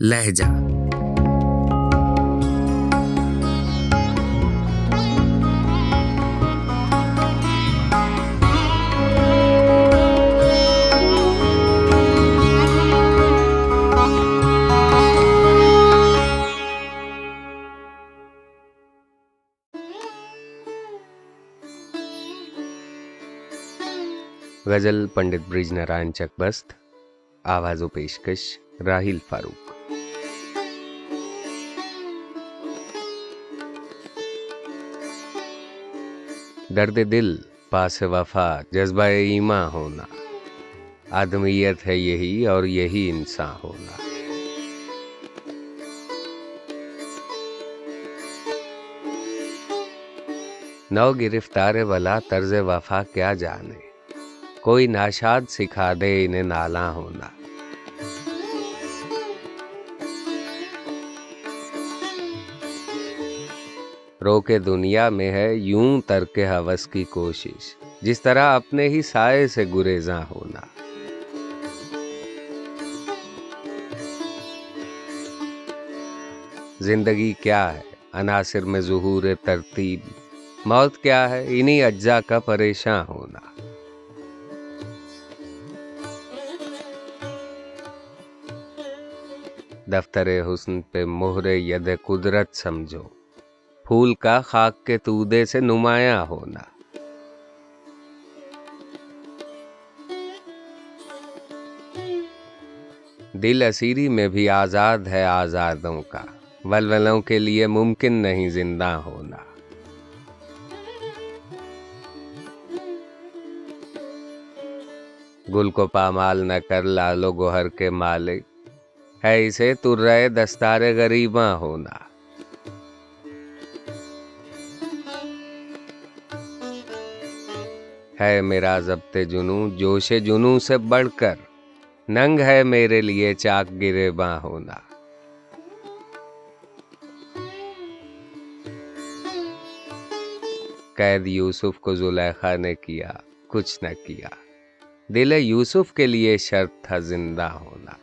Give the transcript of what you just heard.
लहजा। गजल पंडित ब्रिजनारायण चकबस्त, आवाज़ो पेशकश राहिल फारूक। दर्द दिल पास वफा जज्बा ईमा होना, आदमियत है यही और यही इंसान होना। नौ गिरफ्तार वाला तर्ज वफा क्या जाने, कोई नाशाद सिखा दे इन्हें नाला होना। रोके दुनिया में है यूं तरके हवस की कोशिश, जिस तरह अपने ही साए से गुरेज़ां होना। जिंदगी क्या है अनासिर में ज़ुहूर तरतीब, मौत क्या है इन्हीं अज्जा का परेशान होना। दफ्तरे हुस्न पे मोहरे यद कुदरत समझो, फूल का खाक के तूदे से नुमाया होना। दिल असीरी में भी आज़ाद है आज़ादों का, वलवलों के लिए मुमकिन नहीं जिंदा होना। गुल को पामाल न कर लालो गोहर के मालिक, है इसे तुर्रे दस्तारे गरीबा होना। है मेरा ज़ब्ते जुनू जोशे जुनू से बढ़कर, नंग है मेरे लिए चाक गिरेबा होना। कैद यूसुफ को जुलेखा ने किया कुछ न किया, दिल यूसुफ के लिए शर्त था जिंदा होना।